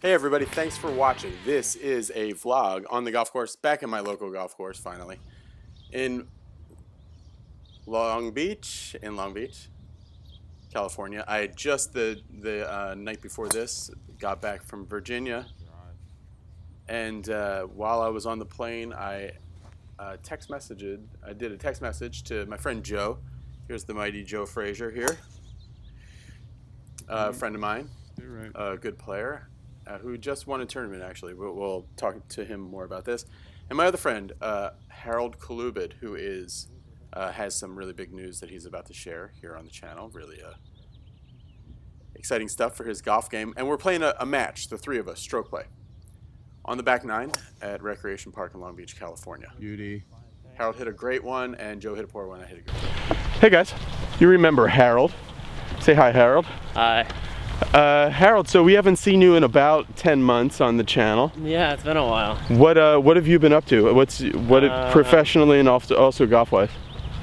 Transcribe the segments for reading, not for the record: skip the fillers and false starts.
Hey everybody, thanks for watching. This is a vlog on the golf course, back in my local golf course finally, in Long Beach, California. I just the night before this got back from Virginia, and while I was on the plane, I did a text message to my friend Joe. Here's the mighty Joe Frazier here, a friend of mine, a good player. Who just won a tournament, actually. We'll talk to him more about this. And my other friend, Harold Kolubid, who has some really big news that he's about to share here on the channel. Really exciting stuff for his golf game. And we're playing a match, the three of us, stroke play, on the back nine at Recreation Park in Long Beach, California. Beauty. Harold hit a great one, and Joe hit a poor one. I hit a good one. Hey guys, you remember Harold? Say hi, Harold. Hi. Harold, so we haven't seen you in about 10 months on the channel. Yeah, it's been a while. What have you been up to? Professionally and also golf-wise?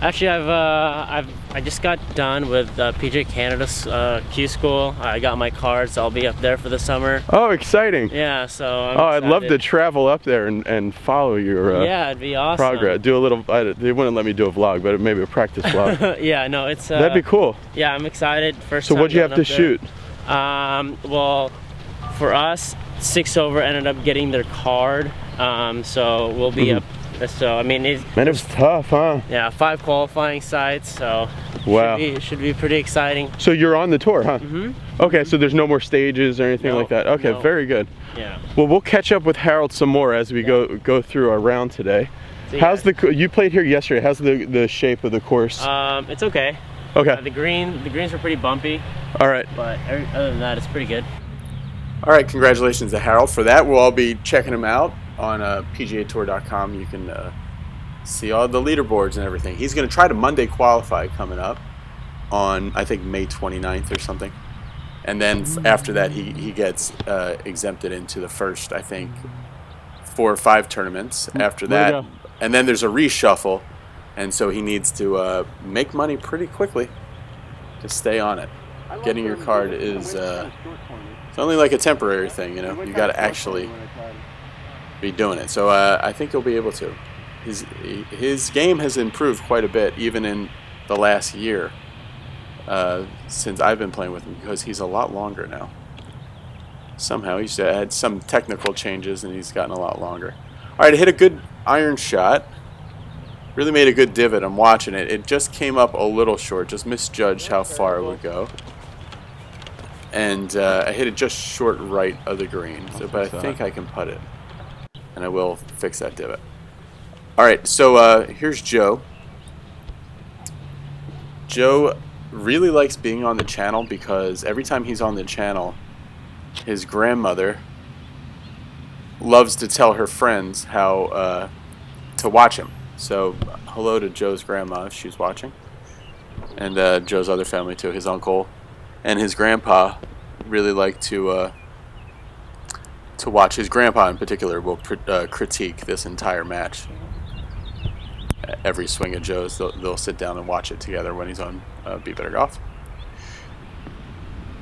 Actually, I just got done with PJ Canada's Q School. I got my cards. I'll be up there for the summer. Oh, exciting! Yeah, so I'd love to travel up there and follow your yeah, it'd be awesome. progress. Do a little. They wouldn't let me do a vlog, but maybe a practice vlog. Yeah, no, it's that'd be cool. Yeah, I'm excited. So what'd you have to shoot? Well, for us, 6 over ended up getting their card. So we'll be up. So I mean, it was tough, huh? Yeah, 5 qualifying sites. So wow, should be pretty exciting. So you're on the tour, huh? Mm-hmm. Okay, so there's no more stages or anything like that. Okay, very good. Yeah. Well, we'll catch up with Harold some more as we go through our round today. How's you played here yesterday? How's the shape of the course? It's okay. Okay. The greens were pretty bumpy. All right. But other than that, it's pretty good. All right, congratulations to Harold for that. We'll all be checking him out on PGAtour.com. You can see all the leaderboards and everything. He's going to try to Monday qualify coming up on, I think, May 29th or something. And then after that, he gets exempted into the first, I think, 4 or 5 tournaments after that. And then there's a reshuffle. And so he needs to make money pretty quickly to stay on it. Getting your card is it's only like a temporary thing, you know. You got to actually be doing it. So I think he'll be able to. His game has improved quite a bit, even in the last year since I've been playing with him, because he's a lot longer now. Somehow he's had some technical changes, and he's gotten a lot longer. All right, I hit a good iron shot. Really made a good divot. I'm watching it. It just came up a little short. Just misjudged how far it would go. And I hit it just short right of the green. So, but I think I can putt it. And I will fix that divot. All right, so here's Joe. Joe really likes being on the channel because every time he's on the channel, his grandmother loves to tell her friends how to watch him. So hello to Joe's grandma if she's watching, and Joe's other family too. His uncle and his grandpa really like to watch. His grandpa in particular will critique this entire match. Every swing of Joe's, they'll sit down and watch it together when he's on Be Better Golf.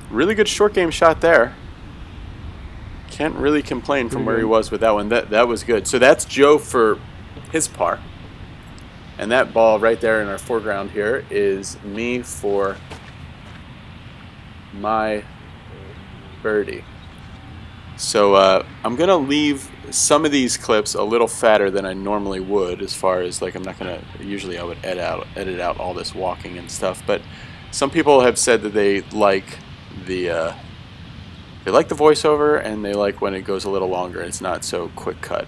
Really good short game shot there. Can't really complain from where he was with that one. That was good. So that's Joe for his par. And that ball right there in our foreground here is me for my birdie. So I'm going to leave some of these clips a little fatter than I normally would, as far as, like, I'm not going to, usually I would edit out all this walking and stuff, but some people have said that they like the voiceover, and they like when it goes a little longer. It's not so quick cut.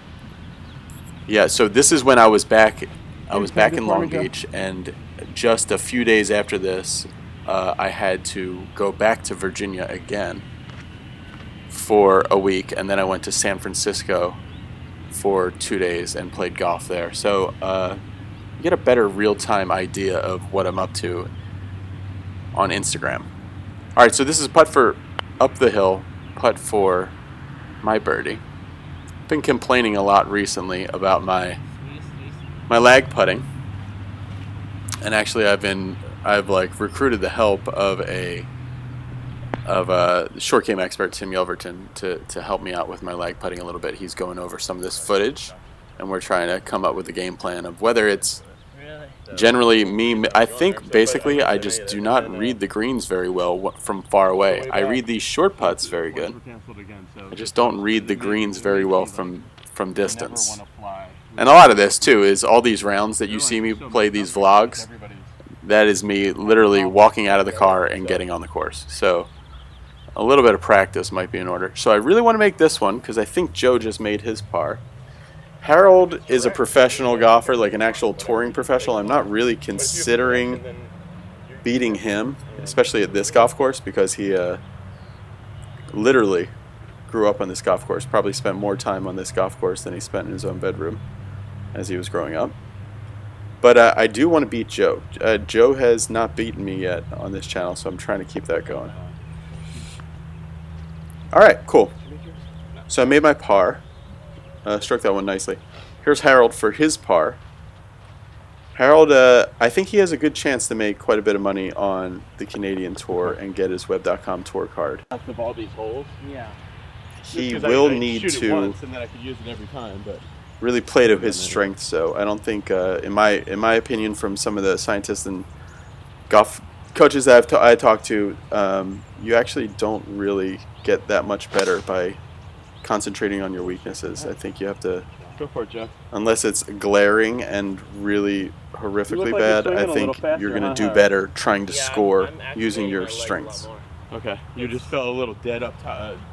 Yeah, so this is when I was back in Long Beach, and just a few days after this, I had to go back to Virginia again for a week, and then I went to San Francisco for 2 days and played golf there. So you get a better real-time idea of what I'm up to on Instagram. All right, so this is putt for up the hill, putt for my birdie. Been complaining a lot recently about my lag putting, and actually I've like recruited the help of a of short game expert Tim Yelverton to help me out with my lag putting a little bit. He's going over some of this footage, and we're trying to come up with a game plan of whether it's generally me. I think basically I just do not read the greens very well from far away. I read these short putts very good. I just don't read the greens very well from distance. And a lot of this too is all these rounds that you see me play these vlogs. That is me literally walking out of the car and getting on the course. So a little bit of practice might be in order. So I really want to make this one because I think Joe just made his par. Harold is a professional golfer, like an actual touring professional. I'm not really considering beating him, especially at this golf course, because he literally grew up on this golf course, probably spent more time on this golf course than he spent in his own bedroom as he was growing up. But I do want to beat Joe. Joe has not beaten me yet on this channel, so I'm trying to keep that going. All right, cool. So I made my par. Struck that one nicely. Here's Harold for his par. Harold, I think he has a good chance to make quite a bit of money on the Canadian Tour and get his Web.com Tour card. Of all these holes? Yeah. He will need to once and then I could use it every time, but really play to his strengths. So I don't think, in my opinion, from some of the scientists and golf coaches that I talked to, you actually don't really get that much better by concentrating on your weaknesses. I think you have to go for it, Jeff. Unless it's glaring and really horrifically bad, I think you're going to do better trying to score using your strengths. Okay. You just felt a little dead up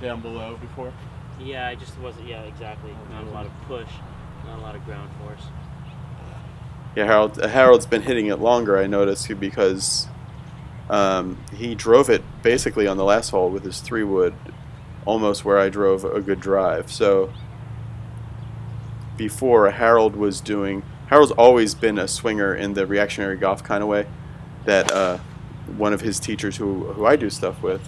down below before? Yeah, I just wasn't. Yeah, exactly. Not a lot of push, not a lot of ground force. Yeah, Harold's been hitting it longer, I noticed, because he drove it basically on the last hole with his 3-wood, almost where I drove a good drive. So before, Harold's always been a swinger in the reactionary golf kind of way that one of his teachers who I do stuff with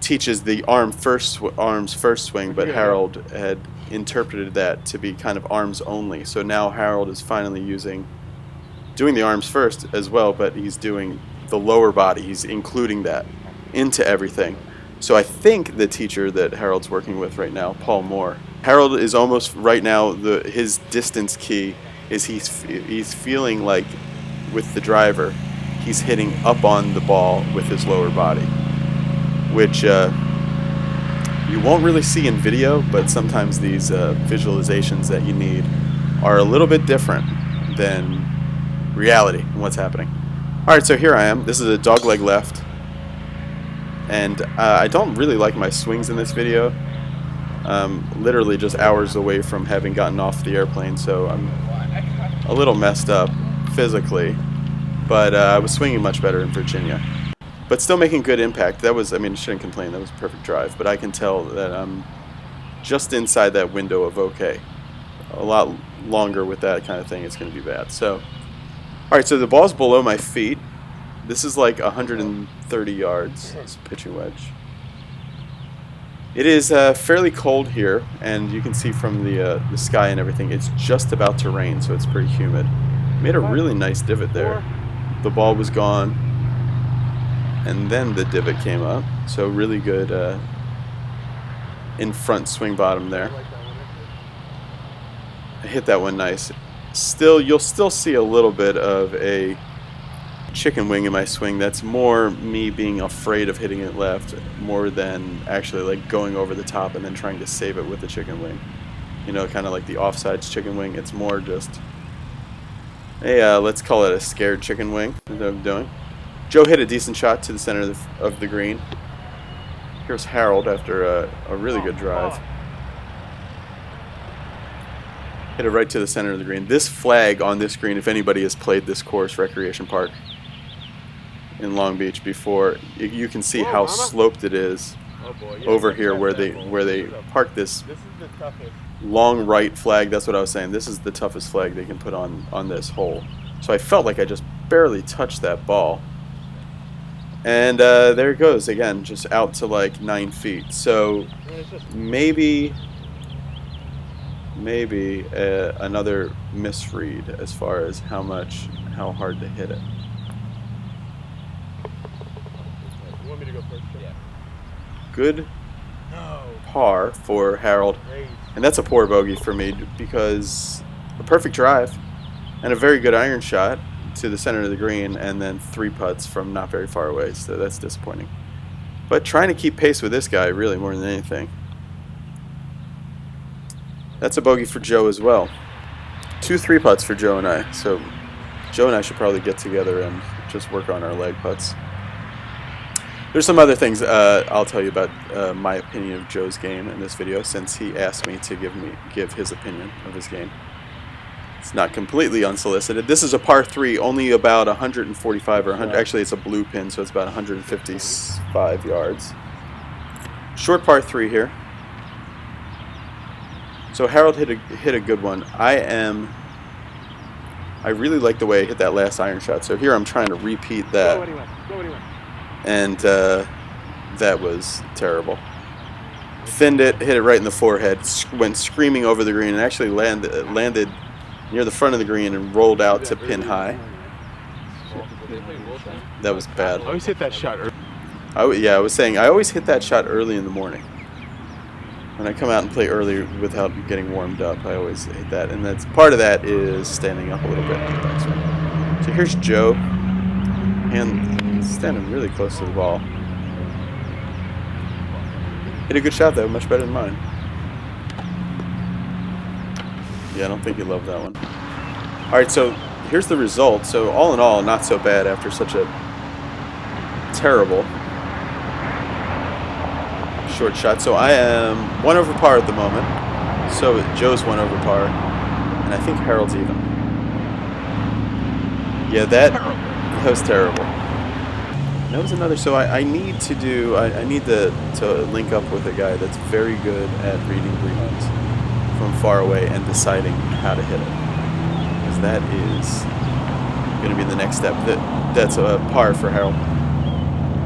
teaches the arms first swing, but Harold had interpreted that to be kind of arms only. So now Harold is finally doing the arms first as well, but he's doing the lower body. He's including that into everything. So I think the teacher that Harold's working with right now, Paul Moore, Harold is almost right now, his distance key is he's feeling like with the driver, he's hitting up on the ball with his lower body, which you won't really see in video, but sometimes these visualizations that you need are a little bit different than reality and what's happening. All right, so here I am. This is a dogleg left. And I don't really like my swings in this video. Literally just hours away from having gotten off the airplane, so I'm a little messed up physically. But I was swinging much better in Virginia. But still making good impact. I shouldn't complain. That was a perfect drive. But I can tell that I'm just inside that window of okay. A lot longer with that kind of thing, it's going to be bad. So, all right, so the ball's below my feet. This is like 130 yards. It's a pitching wedge. It is fairly cold here, and you can see from the sky and everything, it's just about to rain, so it's pretty humid. Made a really nice divot there. The ball was gone, and then the divot came up. So really good in front swing bottom there. I hit that one nice. You'll still see a little bit of a chicken wing in my swing. That's more me being afraid of hitting it left more than actually like going over the top and then trying to save it with the chicken wing. You know, kind of like the offsides chicken wing. It's more just let's call it a scared chicken wing that I'm doing. Joe hit a decent shot to the center of the green. Here's Harold after a really good drive. Hit it right to the center of the green. This flag on this green, if anybody has played this course, Recreation Park in Long Beach before, you can see how sloped it is over here where they park this long right flag. That's what I was saying. This is the toughest flag they can put on this hole. So I felt like I just barely touched that ball. And there it goes again, just out to like 9 feet. So maybe another misread as far as how hard to hit it. You want me to go first? good par for Harold. And that's a poor bogey for me because a perfect drive and a very good iron shot to the center of the green, and then 3 putts from not very far away, so that's disappointing. But trying to keep pace with this guy really more than anything. That's a bogey for Joe as well. 2 3 putts for Joe and I, so Joe and I should probably get together and just work on our leg putts. There's some other things I'll tell you about my opinion of Joe's game in this video, since he asked me to give his opinion of his game. It's not completely unsolicited. This is a par 3, only about 145 or 100. Actually, it's a blue pin, so it's about 155 yards. Short par 3 here. So Harold hit a good one. I really like the way I hit that last iron shot. So here I'm trying to repeat that. And that was terrible. Thinned it, hit it right in the forehead, went screaming over the green, and actually landed near the front of the green and rolled out to pin high. That was bad. I always hit that shot early. I was saying I always hit that shot early in the morning. When I come out and play early without getting warmed up, I always hit that, and that's part of that is standing up a little bit. So here's Joe, and standing really close to the ball. Hit a good shot though, much better than mine. Yeah, I don't think he loved that one. Alright, so here's the result. So all in all, not so bad after such a terrible short shot. So I am 1 over par at the moment. So Joe's 1 over par. And I think Harold's even. Yeah, that was terrible. And that was another. So I need to do. I need to link up with a guy that's very good at reading greens from far away and deciding how to hit it, because that is going to be the next step. That's a par for Harold.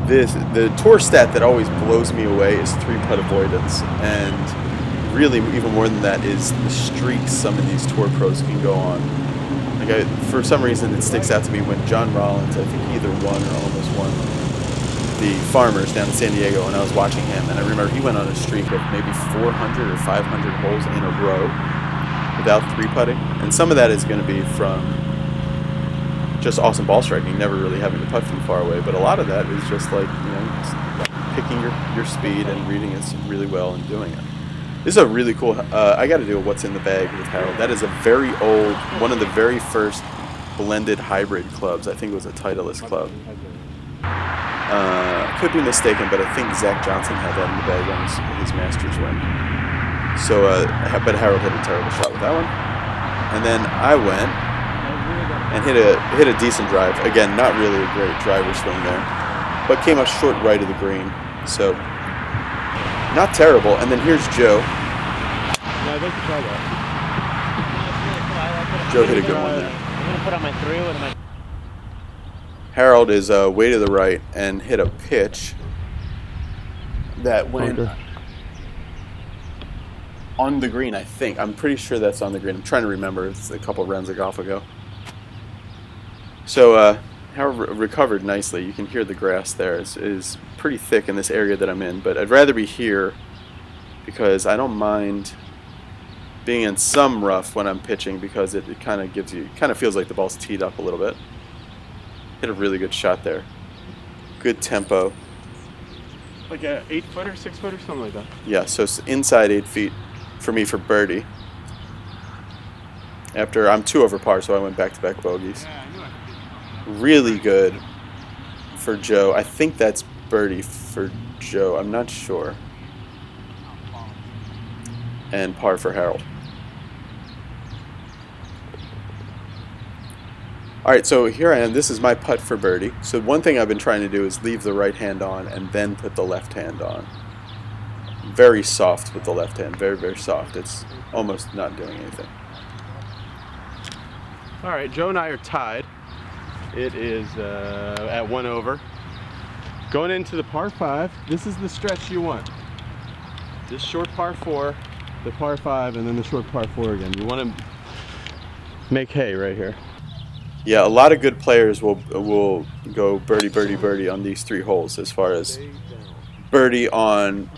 The tour stat that always blows me away is 3-putt avoidance, and really even more than that is the streaks some of these tour pros can go on. Like for some reason it sticks out to me when John Rollins, I think he either won or almost won the Farmers down in San Diego, and I was watching him, and I remember he went on a streak of maybe 400 or 500 holes in a row without 3-putting, and some of that is going to be from just awesome ball striking, never really having to putt from far away, but a lot of that is just like, just picking your speed and reading it really well and doing it. This is a really cool, I got to do a what's in the bag with Harold. That is a very old, one of the very first blended hybrid clubs. I think it was a Titleist club. Could be mistaken, but I think Zach Johnson had that in the bag on his Masters win. So, but Harold hit a terrible shot with that one. And then I went and hit a decent drive. Again, not really a great driver swing there, but came up short right of the green. So, not terrible. And then here's Joe. Yeah, I'd like to try that. Joe hit a good one there. I'm gonna put on my 3 and my. Harold is way to the right and hit a pitch that went on the green, I think. I'm pretty sure that's on the green. I'm trying to remember. It's a couple rounds of golf ago. So Harold recovered nicely. You can hear the grass there is pretty thick in this area that I'm in, but I'd rather be here because I don't mind being in some rough when I'm pitching, because it kind of feels like the ball's teed up a little bit. Hit a really good shot there. Good tempo. Like a 8-footer, 6-footer, something like that. Yeah, so it's inside 8 feet for me for birdie. After I'm 2 over par, so I went back-to-back bogeys. Really good for Joe. I think that's birdie for Joe. I'm not sure. And par for Harold. Alright, so here I am. This is my putt for birdie. So one thing I've been trying to do is leave the right hand on and then put the left hand on. Very soft with the left hand. Very, very soft. It's almost not doing anything. Alright, Joe and I are tied. It is at 1 over. Going into the par 5, this is the stretch you want. This short par 4, the par 5, and then the short par 4 again. You want to make hay right here. Yeah, a lot of good players will go birdie, birdie, birdie on these 3 holes as far as birdie on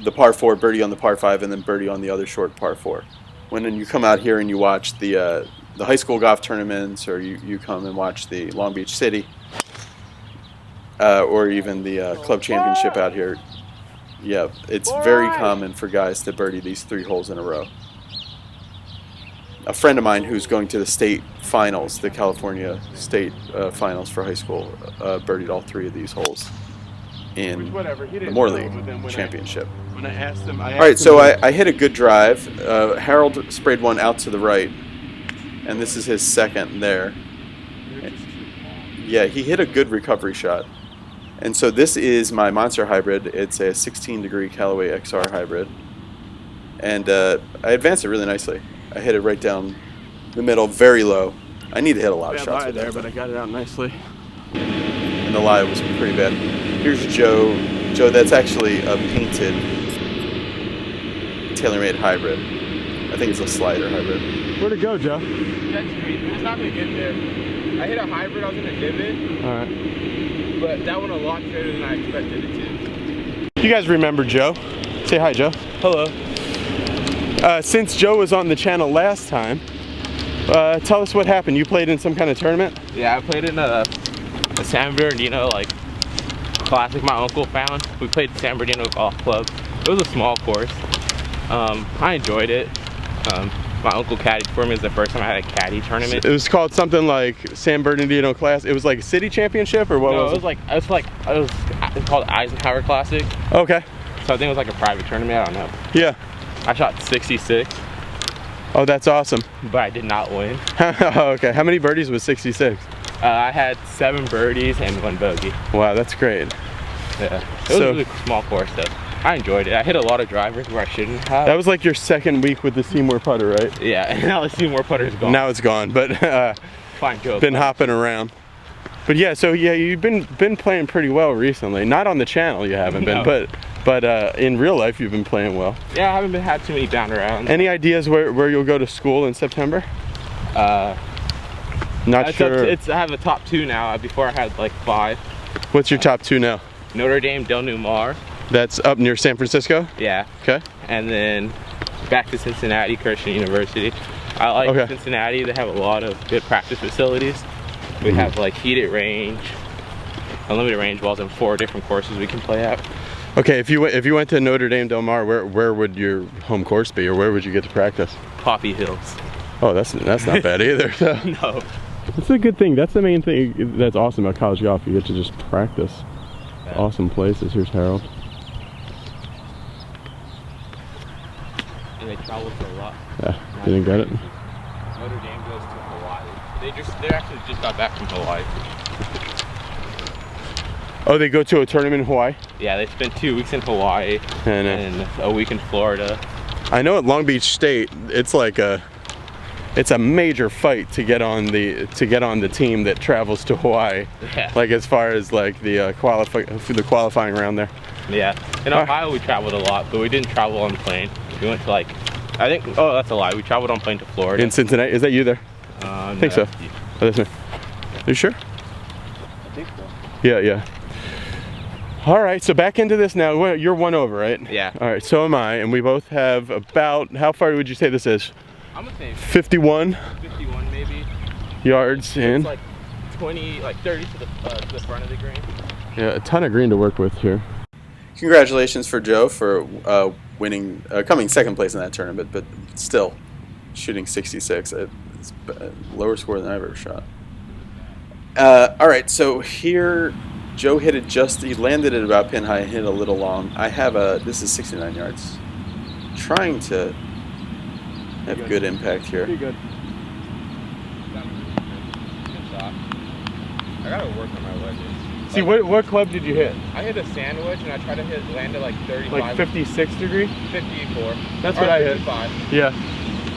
the par 4, birdie on the par 5, and then birdie on the other short par 4. When you come out here and you watch the high school golf tournaments, or you come and watch the Long Beach City, or even the club championship out here, yeah, it's very common for guys to birdie these 3 holes in a row. A friend of mine who's going to the state finals, the California state finals for high school, birdied all 3 of these holes in the Moore League championship. When I asked him, all right, so I hit a good drive. Harold sprayed one out to the right, and this is his second there. Yeah, he hit a good recovery shot. And so this is my Monster Hybrid. It's a 16-degree Callaway XR hybrid. And I advanced it really nicely. I hit it right down the middle, very low. I need to hit a lot of shots with there, that, but I got it out nicely. And the lie was pretty bad. Here's Joe. Joe, that's actually a painted TaylorMade hybrid. I think it's a slider hybrid. Where'd it go, Joe? That's great. It's not going to get there. I hit a hybrid, I was in a divot. All right. But that one a lot straighter than I expected it to. You guys remember Joe? Say hi, Joe. Hello. Since Joe was on the channel last time, tell us what happened. You played in some kind of tournament? Yeah, I played in a San Bernardino, like, classic my uncle found. We played San Bernardino Golf Club. It was a small course. I enjoyed it. My uncle caddied for me. It was the first time I had a caddy tournament. It was called something like San Bernardino Class. It was like a city championship, or what was it? It was called Eisenhower Classic. Okay. So I think it was like a private tournament. I don't know. Yeah. I shot 66, Oh, that's awesome. but I did not win. Okay. How many birdies was 66? I had 7 birdies and 1 bogey. Wow, that's great. Yeah. It was a really small course though. I enjoyed it. I hit a lot of drivers where I shouldn't have. That was like your second week with the Seymour putter, right? Yeah, and now the Seymour putter's gone. Now it's gone, but Fine joke. been hopping around. But yeah, so yeah, you've been playing pretty well recently. Not on the channel, you haven't been, No. but in real life, you've been playing well. Yeah, I haven't had too many bound around. Any ideas where you'll go to school in September? Not sure. I have a top 2 now. Before I had like 5. What's your top 2 now? Notre Dame, Del New Mar. That's up near San Francisco? Yeah. Okay. And then back to Cincinnati, Christian University. I like Cincinnati. They have a lot of good practice facilities. We have like heated range, unlimited range balls, and 4 different courses we can play at. Okay, if you went to Notre Dame Del Mar, where would your home course be, or where would you get to practice? Poppy Hills. Oh, that's not bad either. No. That's a good thing. That's the main thing that's awesome about college golf. You get to just practice. Yeah. Awesome places. Here's Harold. And they travel for a lot. Yeah, didn't get it. Notre Dame goes to Hawaii. They actually just got back from Hawaii. Oh, they go to a tournament in Hawaii? Yeah, they spent 2 weeks in Hawaii and a week in Florida. I know at Long Beach State, it's a major fight to get on the team that travels to Hawaii. Yeah. Like as far as like the qualifying round there. Yeah. In Ohio we traveled a lot, but we didn't travel on plane. We went to like, oh, that's a lie. We traveled on plane to Florida. In Cincinnati, is that you there? I think so. Oh, that's me. Are you sure? I think so. Yeah. All right, so back into this now. You're 1 over, right? Yeah. All right, so am I, and we both have about, how far would you say this is? I'm gonna say 51 maybe. yards in. It's like 20, like 30 to the front of the green. Yeah, a ton of green to work with here. Congratulations for Joe for winning, coming second place in that tournament, but still shooting 66. It's a lower score than I've ever shot. All right, so here Joe hit it he landed it about pin high and hit a little long. I have this is 69 yards. Trying to have good impact here. Pretty good. Good shot. I gotta work on my wedges. See, what club did you hit? I hit a sandwich and I tried to land it like 35. Like 56 degree? 54. That's what I hit. 55. Yeah.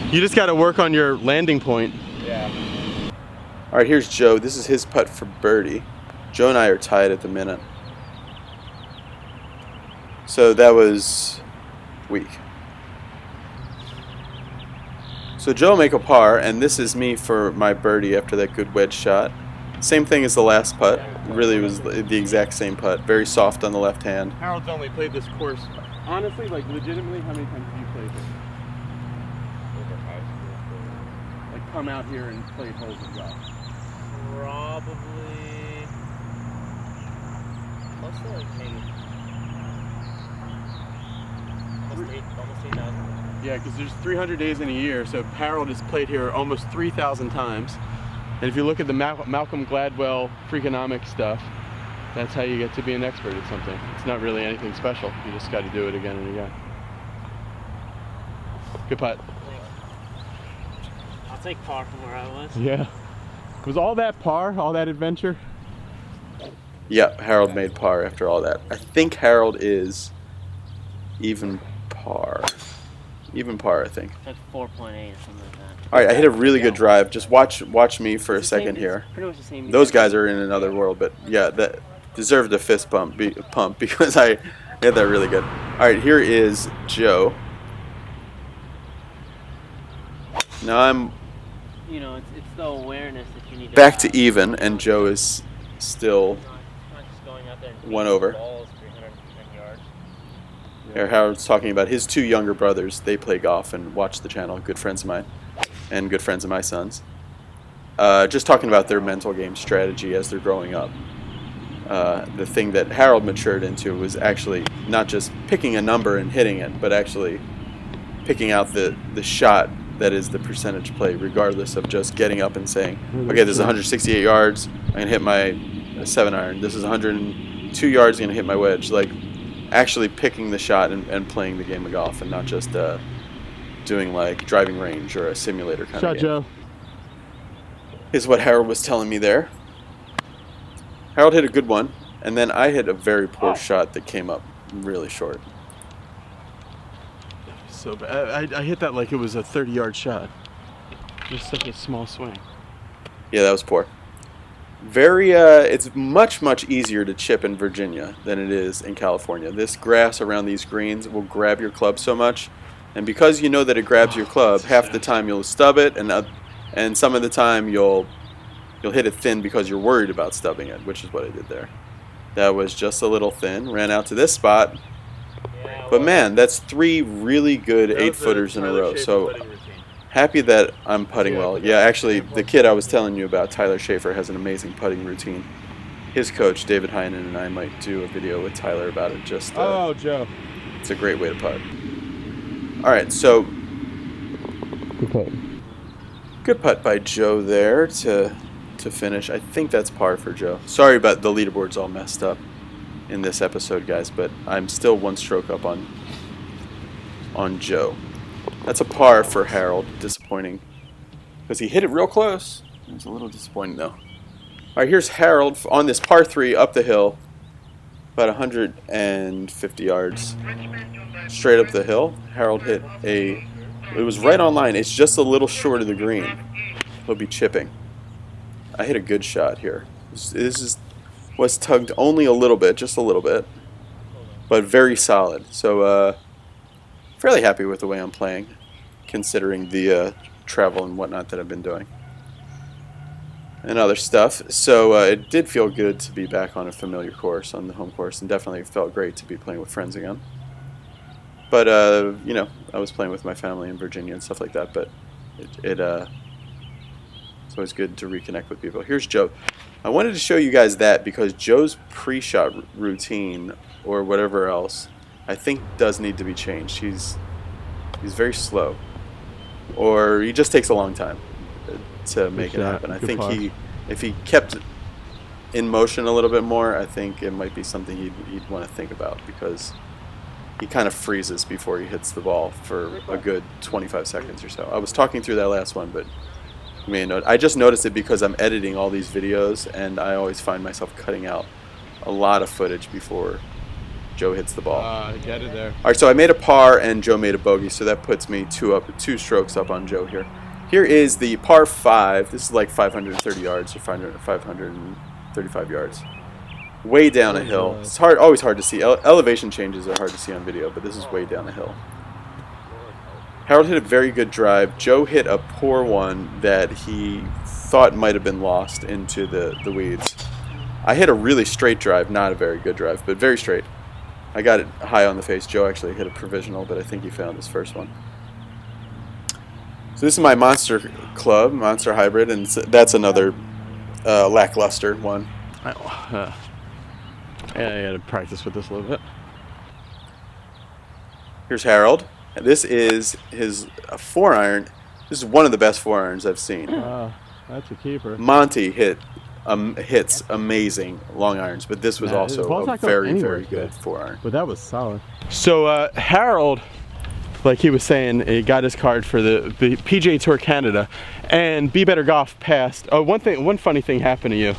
You just got to work on your landing point. Yeah. All right, here's Joe. This is his putt for birdie. Joe and I are tied at the minute. So that was weak. So Joe will make a par, and this is me for my birdie after that good wedge shot. Same thing as the last putt. Really was the exact same putt. Very soft on the left hand. Harold's only played this course. Honestly, like legitimately, how many times have you played it? Like come out here and played holes of golf. Probably close to like maybe almost 8,000. Yeah, because there's 300 days in a year, so Harold has played here almost 3,000 times. And if you look at the Malcolm Gladwell Freakonomics stuff, that's how you get to be an expert at something. It's not really anything special. You just got to do it again and again. Good putt. I'll take par from where I was. Yeah. Was all that par, all that adventure? Yeah, Harold made par after all that. I think Harold is even par. Even par, I think. It's like 4.8 or something like that. All right, I hit a really good drive. Just watch me for a second here. Pretty much the same. Those guys are in another world, but yeah, that deserved a fist pump because I hit that really good. All right, here is Joe. Now I'm You know, it's the awareness that you need. back to even, and Joe is still Not just going out there and one beating over. balls 310 yards. Here, Howard's talking about his two younger brothers. They play golf and watch the channel. Good friends of mine, and good friends of my son's. Just talking about their mental game strategy as they're growing up. The thing that Harold matured into was actually not just picking a number and hitting it, but actually picking out the shot that is the percentage play, regardless of just getting up and saying, okay, this is 168 yards, I'm going to hit my 7-iron. This is 102 yards, I'm going to hit my wedge. Like, actually picking the shot and playing the game of golf, and not just doing like driving range or a simulator kind Shot, of game. Joe. Is what Harold was telling me there. Harold hit a good one, and then I hit a very poor shot that came up really short. So bad. I hit that like it was a 30-yard shot. Just such a small swing. Yeah, that was poor. It's much easier to chip in Virginia than it is in California. This grass around these greens will grab your club so much, and because you know that it grabs your club, half the time you'll stub it, and some of the time you'll hit it thin because you're worried about stubbing it, which is what I did there. That was just a little thin. Ran out to this spot, but man, that's 3 really good 8-footers in a row. So happy that I'm putting well. Yeah, actually, the kid I was telling you about, Tyler Schaefer, has an amazing putting routine. His coach, David Heinen, and I might do a video with Tyler about it. Oh, Joe. It's a great way to putt. All right, so Good putt. good putt by Joe there to finish. I think that's par for Joe. Sorry about the leaderboard's all messed up in this episode, guys, but I'm still 1 stroke up on Joe. That's a par for Harold. Disappointing because he hit it real close. It was a little disappointing though. All right, here's Harold on this par 3 up the hill, about 150 yards straight up the hill. Harold hit it was right on line. It's just a little short of the green. He'll be chipping. I hit a good shot here. This was tugged only a little bit, just a little bit, but very solid. So fairly happy with the way I'm playing, considering the travel and whatnot that I've been doing and other stuff. So it did feel good to be back on a familiar course, on the home course, and definitely felt great to be playing with friends again. But you know, I was playing with my family in Virginia and stuff like that. But it's always good to reconnect with people. Here's Joe. I wanted to show you guys that because Joe's pre-shot routine or whatever else, I think does need to be changed. He's very slow, or he just takes a long time to make it happen. I think if he kept in motion a little bit more, I think it might be something he'd want to think about, because he kind of freezes before he hits the ball for a good 25 seconds or so. I was talking through that last one, but you may note, I just noticed it because I'm editing all these videos, and I always find myself cutting out a lot of footage before Joe hits the ball. Get it there. All right, so I made a par and Joe made a bogey, so that puts me 2 strokes up on Joe here. Here is the par 5. This is like 530 yards or 535 yards. Way down a hill. It's always hard to see. Elevation changes are hard to see on video, but this is way down a hill. Harold hit a very good drive. Joe hit a poor one that he thought might have been lost into the weeds. I hit a really straight drive, not a very good drive, but very straight. I got it high on the face. Joe actually hit a provisional, but I think he found his first one. So this is my Monster Club, Monster Hybrid, and that's another lackluster one. Yeah, I got to practice with this a little bit. Here's Harold. This is his 4-iron. This is one of the best 4-irons I've seen. That's a keeper. Monty hits amazing long irons, but this was also a very, very good 4-iron. But that was solid. So Harold, like he was saying, he got his card for the PGA Tour Canada, and Be Better Golf passed. Oh, one funny thing happened to you.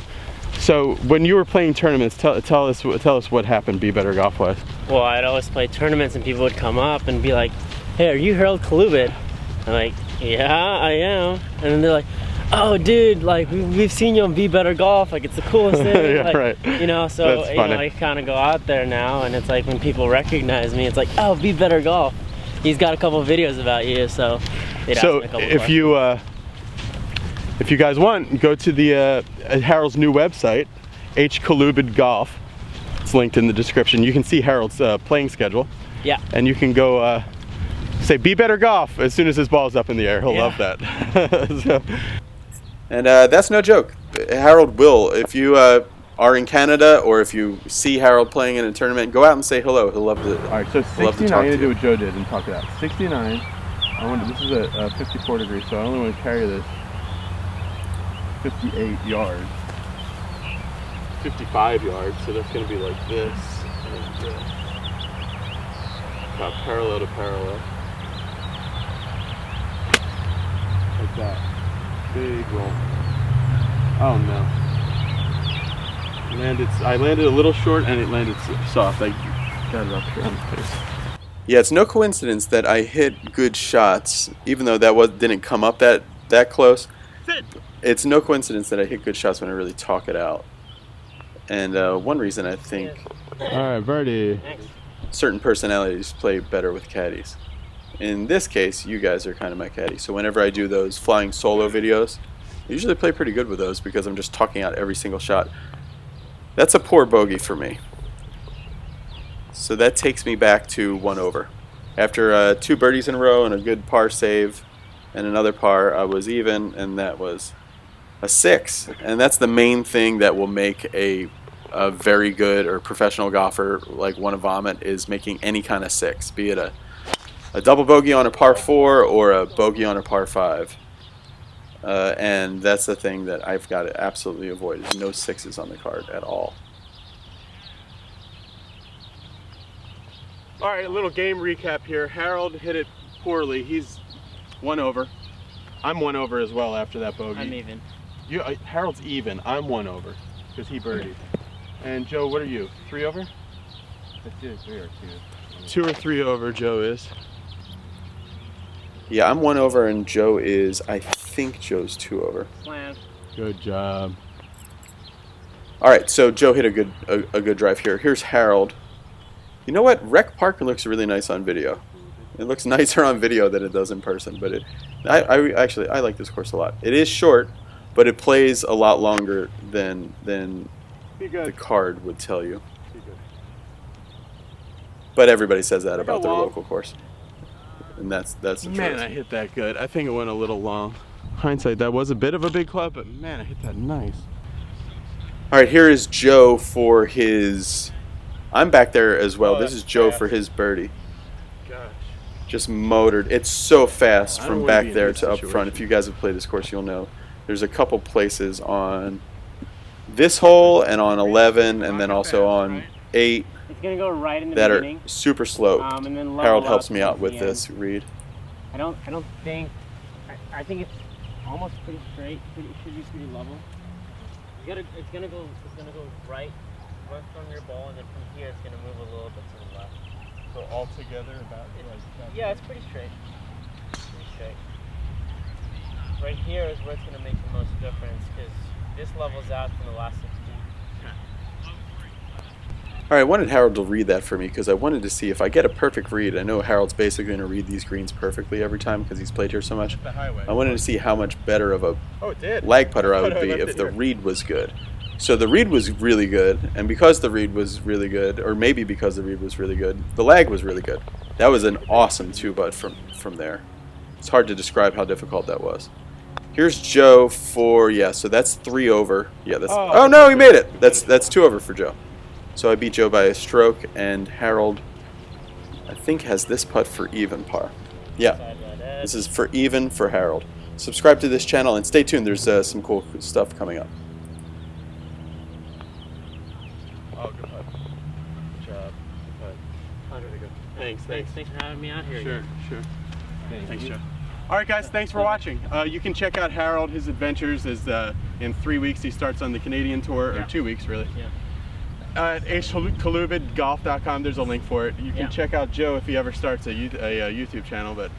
So when you were playing tournaments, tell us what happened. Be Better Golf wise. Well, I'd always play tournaments, and people would come up and be like, "Hey, are you Harold Kalubit?" I'm like, "Yeah, I am." And then they're like, "Oh, dude, like we've seen you on Be Better Golf. Like it's the coolest thing." Yeah, like, right. You know, so you know, I kind of go out there now, and it's like when people recognize me, it's like, "Oh, Be Better Golf. He's got a couple videos about you." So they'd ask me a couple questions. If you guys want, go to the Harold's new website, Kalubit Golf. It's linked in the description. You can see Harold's playing schedule. Yeah. And you can go say Be Better Golf as soon as his ball's up in the air. He'll love that. So. And that's no joke. Harold will, if you are in Canada or if you see Harold playing in a tournament, go out and say hello. He'll love to. All right, so 69. I'm gonna do what Joe did and talk it out. 69. This is a 54 degrees, so I only want to carry this 58 yards. 55 yards, so that's going to be like this. And, about parallel to parallel. Like that. Big roll. Oh no. I landed a little short and it landed soft. I got it up here on the face. Yeah, it's no coincidence that I hit good shots, even though that didn't come up that close. It's no coincidence that I hit good shots when I really talk it out. And one reason I think Alright, birdie. certain personalities play better with caddies. In this case, you guys are kind of my caddy. So whenever I do those flying solo videos, I usually play pretty good with those because I'm just talking out every single shot. That's a poor bogey for me. So that takes me back to 1 over. After 2 birdies in a row and a good par save and another par, I was even, and that was a 6. And that's the main thing that will make a very good or professional golfer like want to vomit, is making any kind of 6, be it a double bogey on a par 4 or a bogey on a par 5. And that's the thing that I've got to absolutely avoid, is no 6s on the card at all. All right, a little game recap here. Harold hit it poorly. He's 1 over. I'm 1 over as well after that bogey. I'm even. Harold's even. I'm 1 over because he birdied. And Joe, what are you? 3 over? It's 2 or 3 or 2. 2 or 3 over. Joe is. Yeah, I'm 1 over and Joe is, I think Joe's 2 over. Slam. Good job. All right, so Joe hit a good drive here. Here's Harold. You know what? Rec Park looks really nice on video. It looks nicer on video than it does in person. But I like this course a lot. It is short, but it plays a lot longer than the card would tell you. But everybody says that about their local course, and that's the truth. Man, I hit that good. I think it went a little long. Hindsight, that was a bit of a big club, but man, I hit that nice. All right, here is Joe for his. I'm back there as well. This is Joe for his birdie. Gosh. Just motored. It's so fast from back there to up situation. front. If you guys have played this course, you'll know. There's a couple places on this hole and on 11, and then also on 8 It's gonna go right in the that beginning. are super sloped. And then level Harold up helps me out towards with the this. Reed. I don't think. I think it's almost pretty straight. It should be pretty level. It's gonna go right from your ball, and then from here it's gonna move a little bit to the left. So all together about like. Yeah, it's pretty straight. Right here is where it's gonna make the most difference, because this levels out from the last 16. All right, I wanted Harold to read that for me because I wanted to see if I get a perfect read. I know Harold's basically going to read these greens perfectly every time because he's played here so much. The highway. I wanted to see how much better of a Oh, it did. lag putter I would I be left if it the here. read was good. So the read was really good, and because the read was really good, or maybe because the read was really good, the lag was really good. That was an awesome 2-putt from there. It's hard to describe how difficult that was. Here's Joe for, yeah, so that's 3 over. Yeah, that's, oh no, he made it. That's 2 over for Joe. So I beat Joe by a stroke, and Harold, I think, has this putt for even par. Yeah, this is for even for Harold. Subscribe to this channel and stay tuned. There's some cool stuff coming up. Oh, good putt. Good job. Good putt. There we go. Thanks. Thanks for having me out here. Sure, again. sure. Thanks, Joe. All right, guys, thanks for watching. You can check out Harold, his adventures, as in 3 weeks he starts on the Canadian tour, or 2 weeks, really. Yeah. At golf.com, there's a link for it. You can check out Joe if he ever starts a YouTube channel, but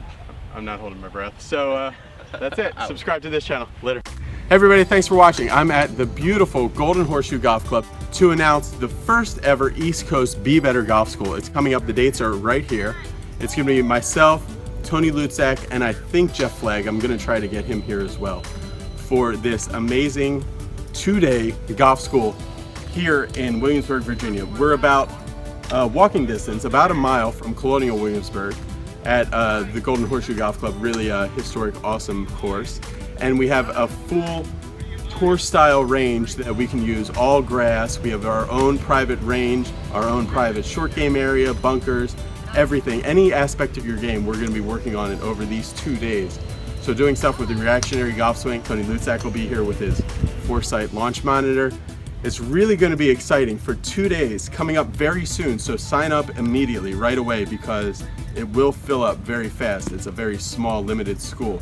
I'm not holding my breath. So that's it. Subscribe to this channel. Later. Hey everybody, thanks for watching. I'm at the beautiful Golden Horseshoe Golf Club to announce the first ever East Coast Be Better Golf School. It's coming up. The dates are right here. It's going to be myself, Tony Luczak, and I think Jeff Flagg. I'm going to try to get him here as well for this amazing 2-day golf school here in Williamsburg, Virginia. We're about walking distance, about a mile from Colonial, Williamsburg, at the Golden Horseshoe Golf Club. Really a historic, awesome course. And we have a full tour style range that we can use, all grass. We have our own private range, our own private short game area, bunkers, everything. Any aspect of your game, we're going to be working on it over these 2 days. So doing stuff with the reactionary golf swing. Tony Luczak will be here with his Foresight launch monitor. It's really going to be exciting for 2 days, coming up very soon. So sign up immediately, right away, because it will fill up very fast. It's a very small, limited school.